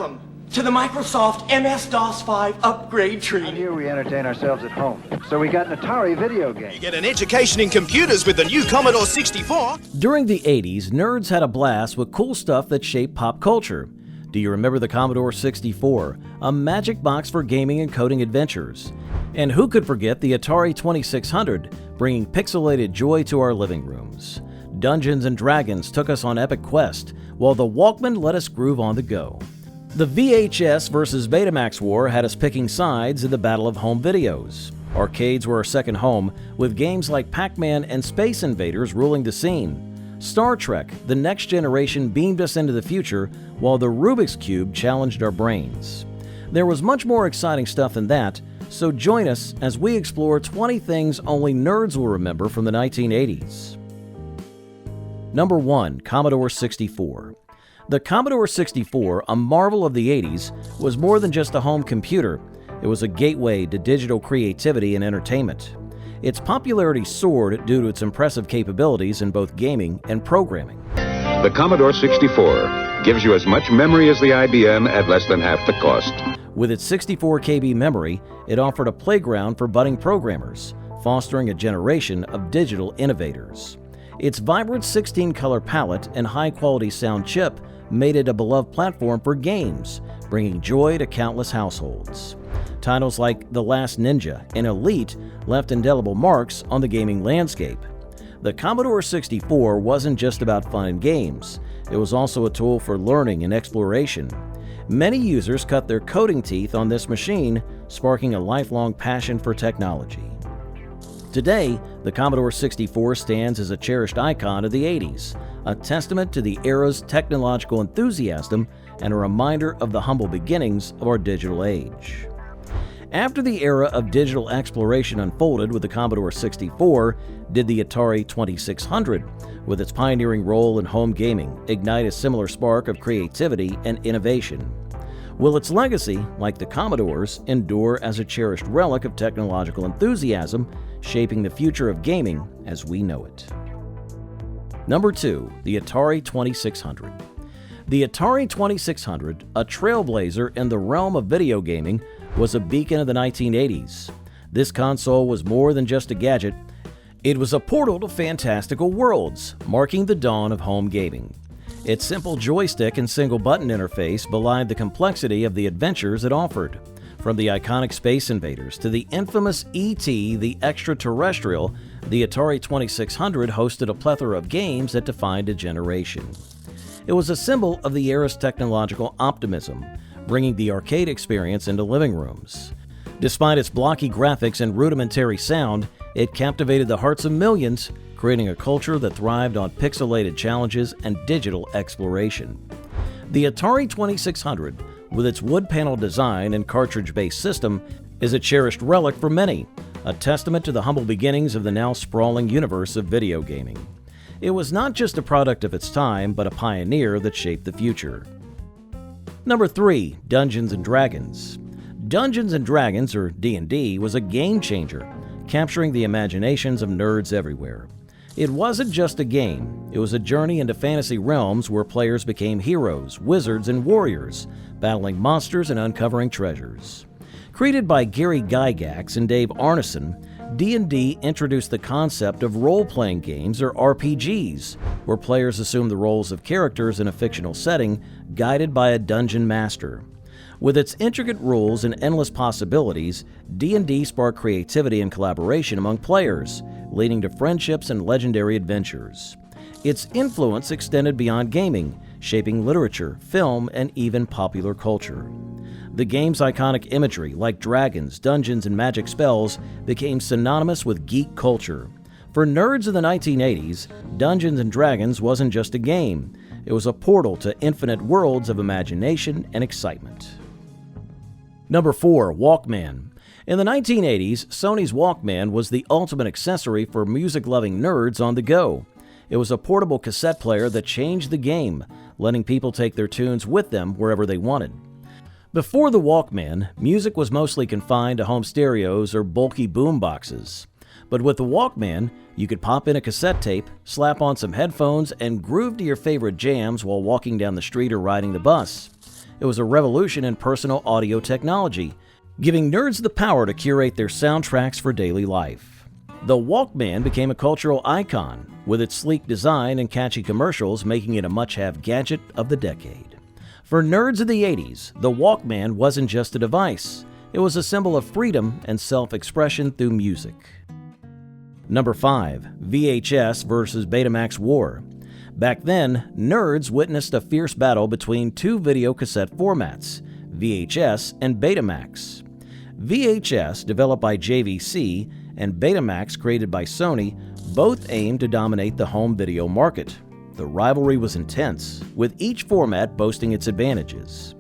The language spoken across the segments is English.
Welcome to the Microsoft MS-DOS 5 upgrade tree. Here we entertain ourselves at home. So we got an Atari video game. You get an education in computers with the new Commodore 64. During the 80s, nerds had a blast with cool stuff that shaped pop culture. Do you remember the Commodore 64, a magic box for gaming and coding adventures? And who could forget the Atari 2600, bringing pixelated joy to our living rooms? Dungeons and Dragons took us on epic quest, while the Walkman let us groove on the go. The VHS versus Betamax war had us picking sides in the battle of home videos. Arcades were our second home, with games like Pac-Man and Space Invaders ruling the scene. Star Trek: The Next Generation beamed us into the future, while the Rubik's Cube challenged our brains. There was much more exciting stuff than that, so join us as we explore 20 things only nerds will remember from the 1980s. Number 1. Commodore 64. The Commodore 64, a marvel of the 80s, was more than just a home computer. It was a gateway to digital creativity and entertainment. Its popularity soared due to its impressive capabilities in both gaming and programming. The Commodore 64 gives you as much memory as the IBM at less than half the cost. With its 64 KB memory, it offered a playground for budding programmers, fostering a generation of digital innovators. Its vibrant 16-color palette and high-quality sound chip made it a beloved platform for games, bringing joy to countless households. Titles like The Last Ninja and Elite left indelible marks on the gaming landscape. The Commodore 64 wasn't just about fun and games. It was also a tool for learning and exploration. Many users cut their coding teeth on this machine, sparking a lifelong passion for technology. Today, the Commodore 64 stands as a cherished icon of the 80s, a testament to the era's technological enthusiasm and a reminder of the humble beginnings of our digital age. After the era of digital exploration unfolded with the Commodore 64, did the Atari 2600, with its pioneering role in home gaming, ignite a similar spark of creativity and innovation? Will its legacy, like the Commodore's, endure as a cherished relic of technological enthusiasm, shaping the future of gaming as we know it? Number 2. The Atari 2600. The Atari 2600, a trailblazer in the realm of video gaming, was a beacon of the 1980s. This console was more than just a gadget. It was a portal to fantastical worlds, marking the dawn of home gaming. Its simple joystick and single-button interface belied the complexity of the adventures it offered. From the iconic Space Invaders to the infamous E.T. the Extraterrestrial, the Atari 2600 hosted a plethora of games that defined a generation. It was a symbol of the era's technological optimism, bringing the arcade experience into living rooms. Despite its blocky graphics and rudimentary sound, it captivated the hearts of millions, creating a culture that thrived on pixelated challenges and digital exploration. The Atari 2600, with its wood panel design and cartridge-based system, is a cherished relic for many, a testament to the humble beginnings of the now sprawling universe of video gaming. It was not just a product of its time, but a pioneer that shaped the future. Number 3. Dungeons and Dragons. Dungeons and Dragons, or D&D, was a game-changer, capturing the imaginations of nerds everywhere. It wasn't just a game, it was a journey into fantasy realms where players became heroes, wizards, and warriors, battling monsters and uncovering treasures. Created by Gary Gygax and Dave Arneson, D&D introduced the concept of role-playing games, or RPGs, where players assume the roles of characters in a fictional setting, guided by a dungeon master. With its intricate rules and endless possibilities, D&D sparked creativity and collaboration among players, leading to friendships and legendary adventures. Its influence extended beyond gaming, shaping literature, film, and even popular culture. The game's iconic imagery, like dragons, dungeons, and magic spells, became synonymous with geek culture. For nerds of the 1980s, Dungeons and Dragons wasn't just a game. It was a portal to infinite worlds of imagination and excitement. Number 4. Walkman. In the 1980s, Sony's Walkman was the ultimate accessory for music-loving nerds on the go. It was a portable cassette player that changed the game, letting people take their tunes with them wherever they wanted. Before the Walkman, music was mostly confined to home stereos or bulky boom boxes. But with the Walkman, you could pop in a cassette tape, slap on some headphones, and groove to your favorite jams while walking down the street or riding the bus. It was a revolution in personal audio technology, giving nerds the power to curate their soundtracks for daily life. The Walkman became a cultural icon, with its sleek design and catchy commercials making it a must-have gadget of the decade. For nerds of the 80s, the Walkman wasn't just a device. It was a symbol of freedom and self-expression through music. Number 5. VHS versus Betamax War. Back then, nerds witnessed a fierce battle between two video cassette formats, VHS and Betamax. VHS, developed by JVC, and Betamax, created by Sony, both aimed to dominate the home video market. The rivalry was intense, with each format boasting its advantages.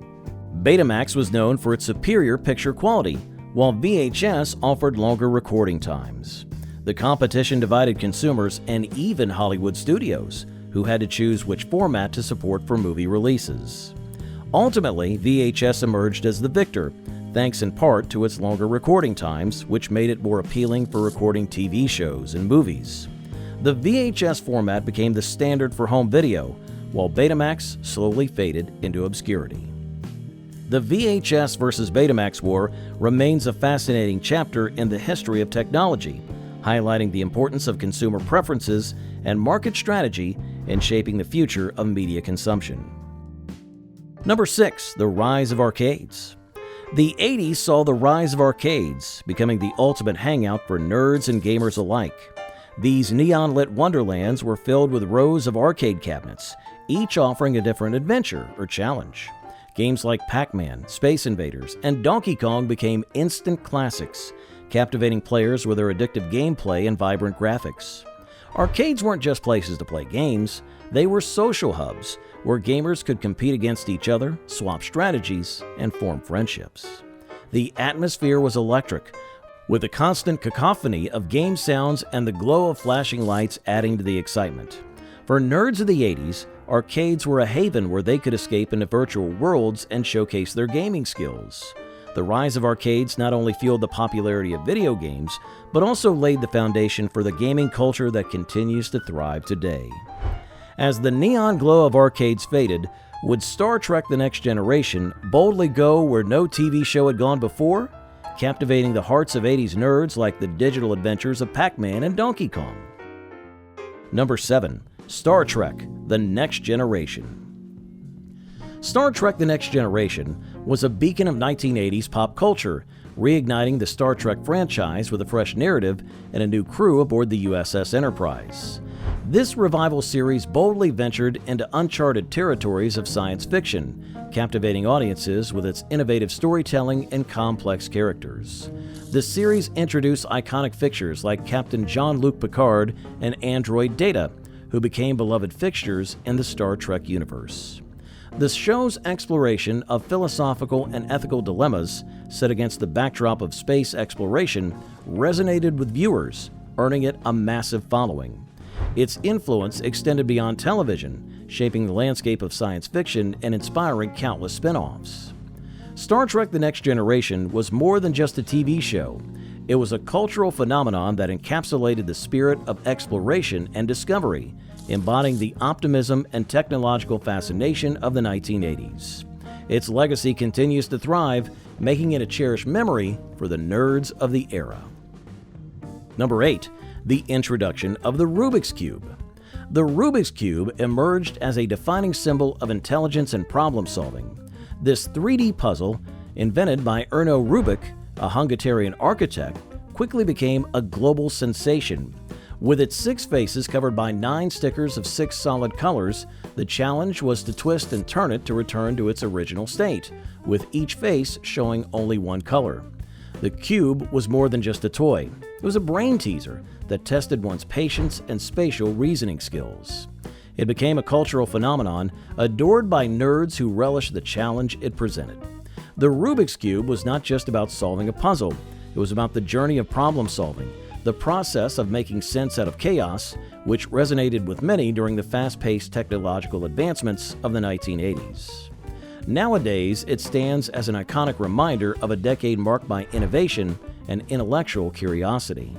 Betamax was known for its superior picture quality, while VHS offered longer recording times. The competition divided consumers and even Hollywood studios, who had to choose which format to support for movie releases. Ultimately, VHS emerged as the victor, thanks in part to its longer recording times, which made it more appealing for recording TV shows and movies. The VHS format became the standard for home video, while Betamax slowly faded into obscurity. The VHS versus Betamax war remains a fascinating chapter in the history of technology, highlighting the importance of consumer preferences and market strategy in shaping the future of media consumption. Number 6. The rise of arcades. The 80s saw the rise of arcades, becoming the ultimate hangout for nerds and gamers alike. These neon-lit wonderlands were filled with rows of arcade cabinets, each offering a different adventure or challenge. Games like Pac-Man, Space Invaders, and Donkey Kong became instant classics, captivating players with their addictive gameplay and vibrant graphics. Arcades weren't just places to play games, they were social hubs where gamers could compete against each other, swap strategies, and form friendships. The atmosphere was electric, with a constant cacophony of game sounds and the glow of flashing lights adding to the excitement. For nerds of the 80s, arcades were a haven where they could escape into virtual worlds and showcase their gaming skills. The rise of arcades not only fueled the popularity of video games, but also laid the foundation for the gaming culture that continues to thrive today. As the neon glow of arcades faded, would Star Trek: The Next Generation boldly go where no TV show had gone before, captivating the hearts of 80s nerds like the digital adventures of Pac-Man and Donkey Kong? Number 7. Star Trek: The Next Generation. Star Trek: The Next Generation was a beacon of 1980s pop culture, reigniting the Star Trek franchise with a fresh narrative and a new crew aboard the USS Enterprise. This revival series boldly ventured into uncharted territories of science fiction, captivating audiences with its innovative storytelling and complex characters. The series introduced iconic fixtures like Captain Jean-Luc Picard and android Data, who became beloved fixtures in the Star Trek universe. The show's exploration of philosophical and ethical dilemmas set against the backdrop of space exploration resonated with viewers, earning it a massive following. Its influence extended beyond television, shaping the landscape of science fiction and inspiring countless spin-offs. Star Trek: The Next Generation was more than just a TV show. It was a cultural phenomenon that encapsulated the spirit of exploration and discovery, embodying the optimism and technological fascination of the 1980s. Its legacy continues to thrive, making it a cherished memory for the nerds of the era. Number 8. The introduction of the Rubik's Cube. The Rubik's Cube emerged as a defining symbol of intelligence and problem-solving. This 3D puzzle, invented by Erno Rubik, a Hungarian architect, quickly became a global sensation. With its 6 faces covered by 9 stickers of 6 solid colors, the challenge was to twist and turn it to return to its original state, with each face showing only one color. The cube was more than just a toy. It was a brain teaser that tested one's patience and spatial reasoning skills. It became a cultural phenomenon, adored by nerds who relished the challenge it presented. The Rubik's Cube was not just about solving a puzzle. It was about the journey of problem solving, the process of making sense out of chaos, which resonated with many during the fast-paced technological advancements of the 1980s. Nowadays, it stands as an iconic reminder of a decade marked by innovation and intellectual curiosity.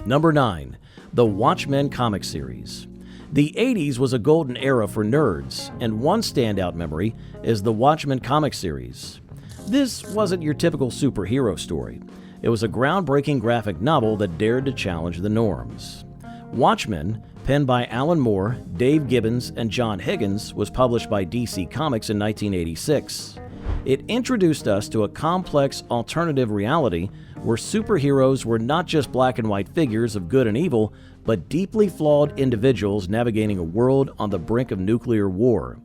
Number 9. The Watchmen comic series. The 80s was a golden era for nerds, and one standout memory is the Watchmen comic series. This wasn't your typical superhero story. It was a groundbreaking graphic novel that dared to challenge the norms. Watchmen, penned by Alan Moore, Dave Gibbons, and John Higgins, was published by DC Comics in 1986. It introduced us to a complex alternative reality where superheroes were not just black and white figures of good and evil, but deeply flawed individuals navigating a world on the brink of nuclear war.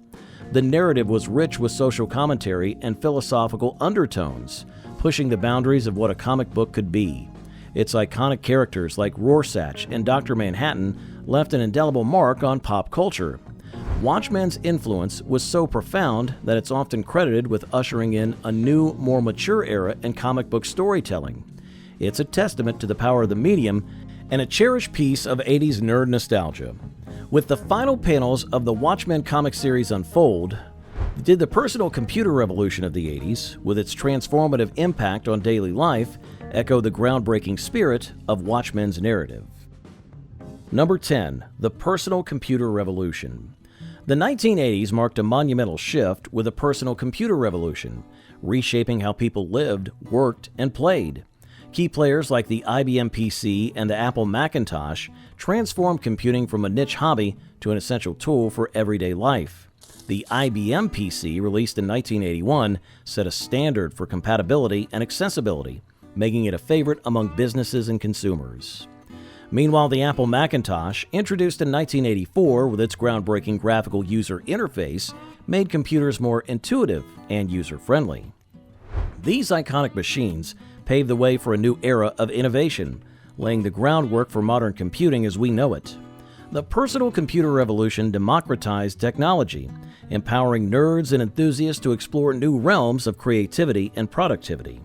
The narrative was rich with social commentary and philosophical undertones, pushing the boundaries of what a comic book could be. Its iconic characters like Rorschach and Dr. Manhattan left an indelible mark on pop culture. Watchmen's influence was so profound that it's often credited with ushering in a new, more mature era in comic book storytelling. It's a testament to the power of the medium and a cherished piece of 80s nerd nostalgia. With the final panels of the Watchmen comic series unfold, did the personal computer revolution of the 80s, with its transformative impact on daily life, echo the groundbreaking spirit of Watchmen's narrative. Number 10. The personal computer revolution. The 1980s marked a monumental shift with a personal computer revolution, reshaping how people lived, worked, and played. Key players like the IBM PC and the Apple Macintosh transformed computing from a niche hobby to an essential tool for everyday life. The IBM PC, released in 1981, set a standard for compatibility and accessibility, making it a favorite among businesses and consumers. Meanwhile, the Apple Macintosh, introduced in 1984 with its groundbreaking graphical user interface, made computers more intuitive and user-friendly. These iconic machines paved the way for a new era of innovation, laying the groundwork for modern computing as we know it. The personal computer revolution democratized technology, empowering nerds and enthusiasts to explore new realms of creativity and productivity.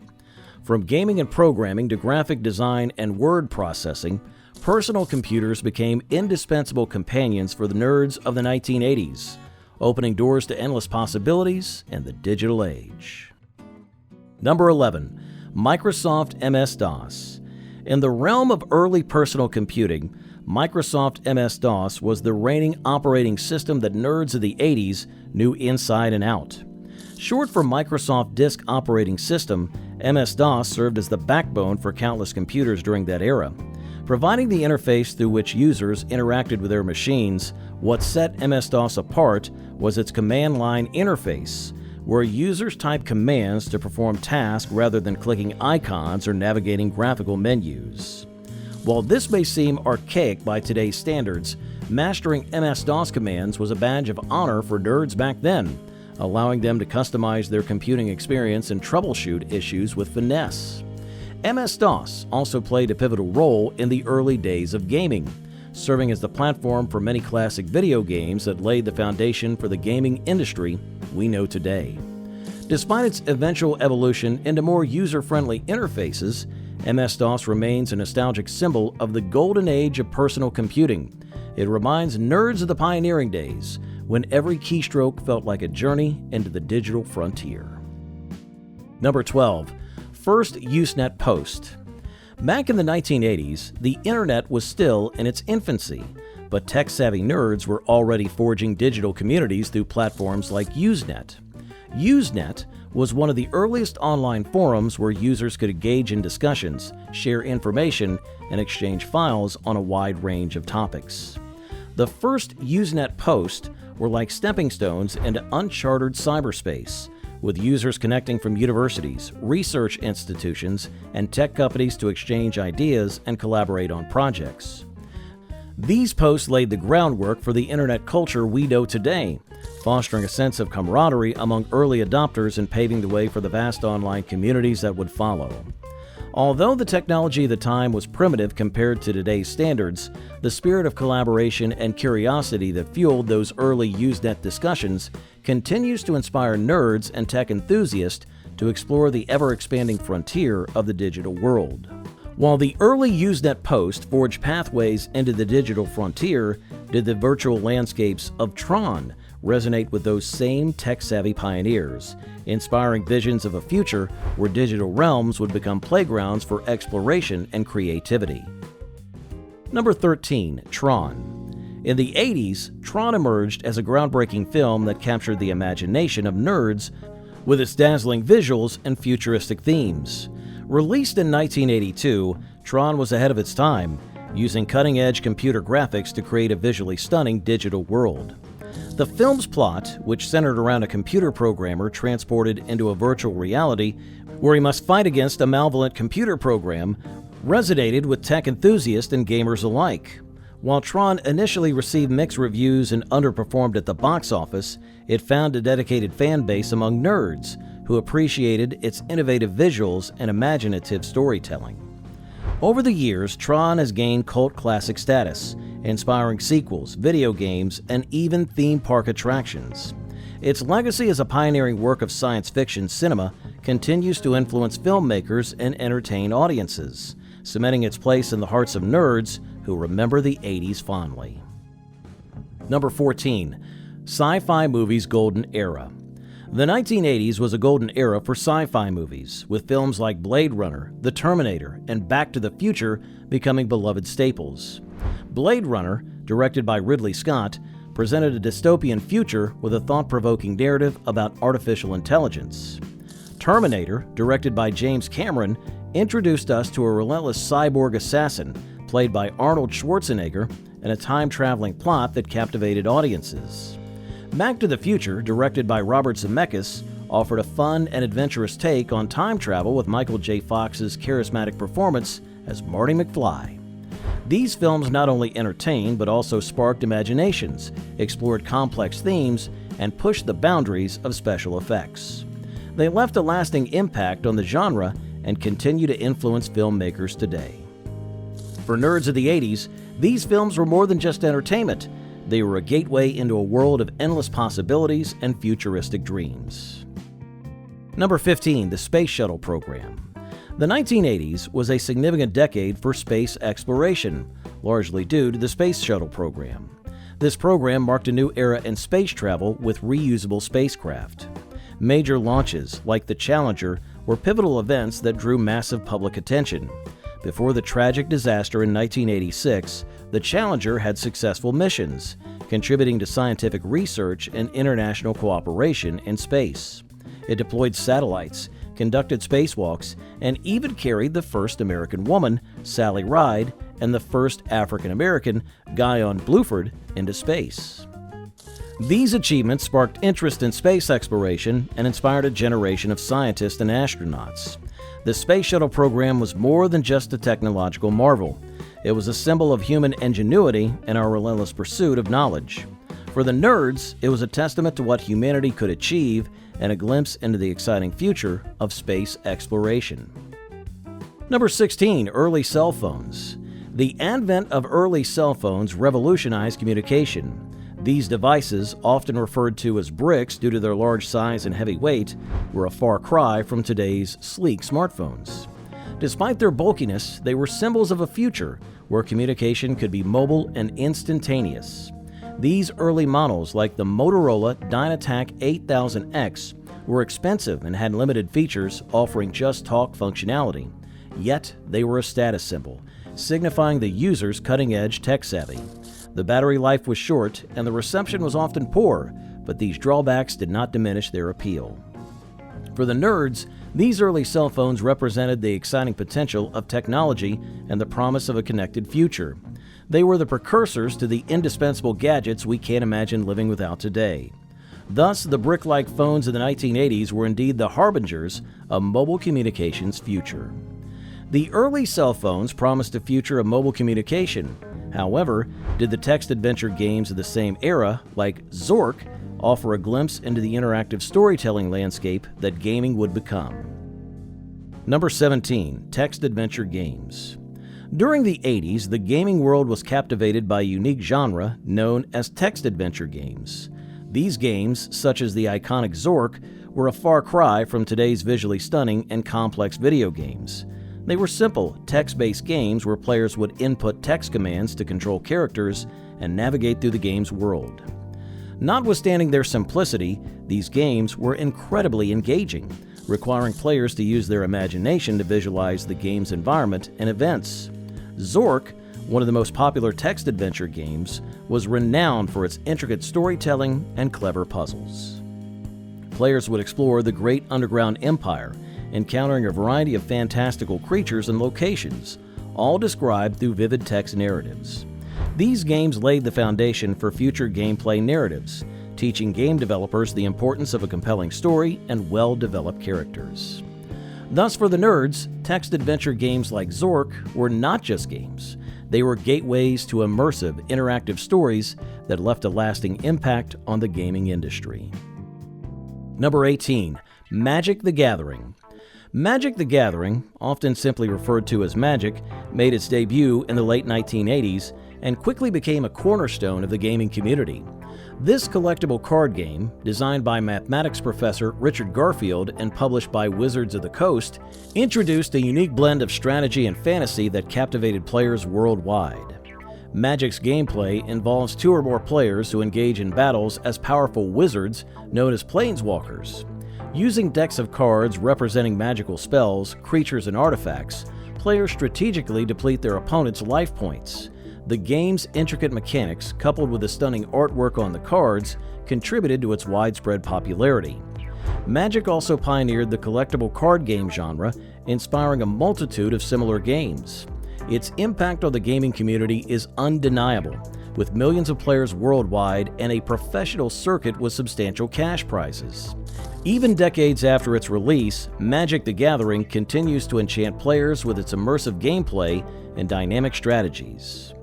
From gaming and programming to graphic design and word processing, personal computers became indispensable companions for the nerds of the 1980s, opening doors to endless possibilities in the digital age. Number 11. Microsoft MS-DOS. In the realm of early personal computing, Microsoft MS-DOS was the reigning operating system that nerds of the 80s knew inside and out. Short for Microsoft Disk Operating System, MS-DOS served as the backbone for countless computers during that era. Providing the interface through which users interacted with their machines, what set MS-DOS apart was its command line interface, where users type commands to perform tasks rather than clicking icons or navigating graphical menus. While this may seem archaic by today's standards, mastering MS-DOS commands was a badge of honor for nerds back then, allowing them to customize their computing experience and troubleshoot issues with finesse. MS-DOS also played a pivotal role in the early days of gaming, serving as the platform for many classic video games that laid the foundation for the gaming industry we know today. Despite its eventual evolution into more user-friendly interfaces, MS-DOS remains a nostalgic symbol of the golden age of personal computing. It reminds nerds of the pioneering days, when every keystroke felt like a journey into the digital frontier. Number 12. First Usenet post. Back in the 1980s, the internet was still in its infancy, but tech-savvy nerds were already forging digital communities through platforms like Usenet. Usenet was one of the earliest online forums where users could engage in discussions, share information, and exchange files on a wide range of topics. The first Usenet posts were like stepping stones into uncharted cyberspace, with users connecting from universities, research institutions, and tech companies to exchange ideas and collaborate on projects. These posts laid the groundwork for the internet culture we know today, fostering a sense of camaraderie among early adopters and paving the way for the vast online communities that would follow. Although the technology of the time was primitive compared to today's standards, the spirit of collaboration and curiosity that fueled those early Usenet discussions continues to inspire nerds and tech enthusiasts to explore the ever-expanding frontier of the digital world. While the early Usenet posts forged pathways into the digital frontier, did the virtual landscapes of Tron resonate with those same tech-savvy pioneers, inspiring visions of a future where digital realms would become playgrounds for exploration and creativity. Number 13. Tron. In the 80s, Tron emerged as a groundbreaking film that captured the imagination of nerds with its dazzling visuals and futuristic themes. Released in 1982, Tron was ahead of its time, using cutting-edge computer graphics to create a visually stunning digital world. The film's plot, which centered around a computer programmer transported into a virtual reality where he must fight against a malevolent computer program, resonated with tech enthusiasts and gamers alike. While Tron initially received mixed reviews and underperformed at the box office, it found a dedicated fan base among nerds who appreciated its innovative visuals and imaginative storytelling. Over the years, Tron has gained cult classic status, inspiring sequels, video games, and even theme park attractions. Its legacy as a pioneering work of science fiction cinema continues to influence filmmakers and entertain audiences, cementing its place in the hearts of nerds who remember the 80s fondly. Number 14. Sci-fi movies' golden era. The 1980s was a golden era for sci-fi movies, with films like Blade Runner, The Terminator, and Back to the Future becoming beloved staples. Blade Runner, directed by Ridley Scott, presented a dystopian future with a thought-provoking narrative about artificial intelligence. Terminator, directed by James Cameron, introduced us to a relentless cyborg assassin played by Arnold Schwarzenegger and a time-traveling plot that captivated audiences. Back to the Future, directed by Robert Zemeckis, offered a fun and adventurous take on time travel with Michael J. Fox's charismatic performance as Marty McFly. These films not only entertained but also sparked imaginations, explored complex themes, and pushed the boundaries of special effects. They left a lasting impact on the genre and continue to influence filmmakers today. For nerds of the 80s, these films were more than just entertainment. They were a gateway into a world of endless possibilities and futuristic dreams. Number 15. The Space Shuttle Program. The 1980s was a significant decade for space exploration, largely due to the Space Shuttle Program. This program marked a new era in space travel with reusable spacecraft. Major launches, like the Challenger, were pivotal events that drew massive public attention. Before the tragic disaster in 1986, the Challenger had successful missions, contributing to scientific research and international cooperation in space. It deployed satellites, conducted spacewalks, and even carried the first American woman, Sally Ride, and the first African American, Guyon Bluford, into space. These achievements sparked interest in space exploration and inspired a generation of scientists and astronauts. The Space Shuttle program was more than just a technological marvel. It was a symbol of human ingenuity and our relentless pursuit of knowledge. For the nerds, it was a testament to what humanity could achieve and a glimpse into the exciting future of space exploration. Number 16. Early cell phones. The advent of early cell phones revolutionized communication. These devices, often referred to as bricks due to their large size and heavy weight, were a far cry from today's sleek smartphones. Despite their bulkiness, they were symbols of a future where communication could be mobile and instantaneous. These early models, like the Motorola Dynatac 8000X, were expensive and had limited features, offering just talk functionality. Yet, they were a status symbol, signifying the user's cutting-edge tech savvy. The battery life was short and the reception was often poor, but these drawbacks did not diminish their appeal. For the nerds, these early cell phones represented the exciting potential of technology and the promise of a connected future. They were the precursors to the indispensable gadgets we can't imagine living without today. Thus, the brick-like phones of the 1980s were indeed the harbingers of mobile communications' future. The early cell phones promised a future of mobile communication. However, did the text-adventure games of the same era, like Zork, offer a glimpse into the interactive storytelling landscape that gaming would become? Number 17. Text-adventure games. During the 80s, the gaming world was captivated by a unique genre known as text-adventure games. These games, such as the iconic Zork, were a far cry from today's visually stunning and complex video games. They were simple, text-based games where players would input text commands to control characters and navigate through the game's world. Notwithstanding their simplicity, these games were incredibly engaging, requiring players to use their imagination to visualize the game's environment and events. Zork one of the most popular text adventure games, was renowned for its intricate storytelling and clever puzzles. Players would explore the great underground empire, encountering a variety of fantastical creatures and locations, all described through vivid text narratives. These games laid the foundation for future gameplay narratives, teaching game developers the importance of a compelling story and well-developed characters. Thus, for the nerds, text adventure games like Zork were not just games. They were gateways to immersive, interactive stories that left a lasting impact on the gaming industry. Number 18. Magic the Gathering. Magic the Gathering, often simply referred to as Magic, made its debut in the late 1980s and quickly became a cornerstone of the gaming community. This collectible card game, designed by mathematics professor Richard Garfield and published by Wizards of the Coast, introduced a unique blend of strategy and fantasy that captivated players worldwide. Magic's gameplay involves 2 or more players who engage in battles as powerful wizards known as planeswalkers. Using decks of cards representing magical spells, creatures, and artifacts, players strategically deplete their opponent's life points. The game's intricate mechanics, coupled with the stunning artwork on the cards, contributed to its widespread popularity. Magic also pioneered the collectible card game genre, inspiring a multitude of similar games. Its impact on the gaming community is undeniable, with millions of players worldwide and a professional circuit with substantial cash prizes. Even decades after its release, Magic the Gathering continues to enchant players with its immersive gameplay and dynamic strategies.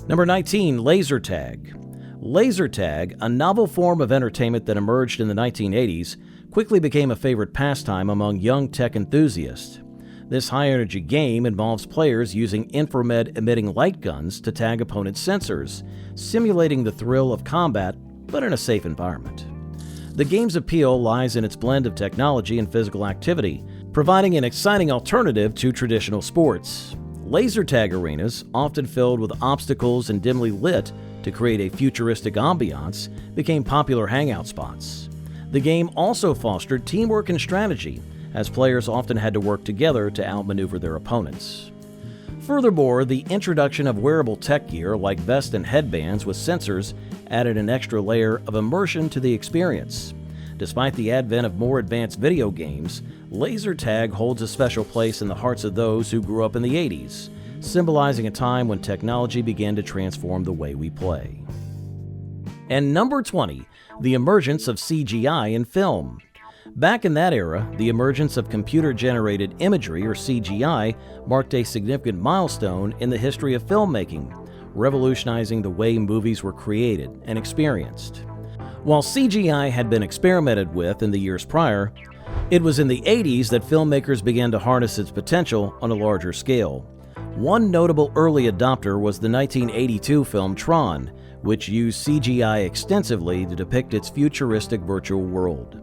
Number 19. Laser Tag. Laser tag, a novel form of entertainment that emerged in the 1980s, quickly became a favorite pastime among young tech enthusiasts. This high-energy game involves players using infrared-emitting light guns to tag opponents' sensors, simulating the thrill of combat, but in a safe environment. The game's appeal lies in its blend of technology and physical activity, providing an exciting alternative to traditional sports. Laser tag arenas, often filled with obstacles and dimly lit to create a futuristic ambiance, became popular hangout spots. The game also fostered teamwork and strategy, as players often had to work together to outmaneuver their opponents. Furthermore, the introduction of wearable tech gear like vests and headbands with sensors added an extra layer of immersion to the experience. Despite the advent of more advanced video games, laser tag holds a special place in the hearts of those who grew up in the 80s, symbolizing a time when technology began to transform the way we play. And number 20, the emergence of CGI in film. Back in that era, the emergence of computer-generated imagery, or CGI, marked a significant milestone in the history of filmmaking, revolutionizing the way movies were created and experienced. While CGI had been experimented with in the years prior, it was in the 80s that filmmakers began to harness its potential on a larger scale. One notable early adopter was the 1982 film Tron, which used CGI extensively to depict its futuristic virtual world.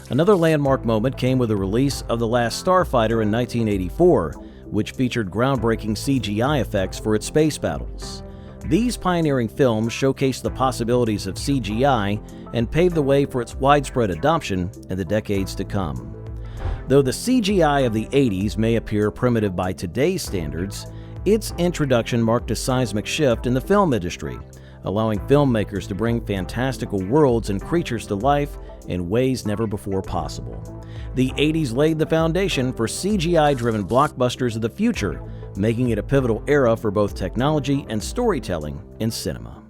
Another landmark moment came with the release of The Last Starfighter in 1984, which featured groundbreaking CGI effects for its space battles. These pioneering films showcased the possibilities of CGI and paved the way for its widespread adoption in the decades to come. Though the CGI of the 80s may appear primitive by today's standards, its introduction marked a seismic shift in the film industry, allowing filmmakers to bring fantastical worlds and creatures to life in ways never before possible. The 80s laid the foundation for CGI-driven blockbusters of the future, making it a pivotal era for both technology and storytelling in cinema.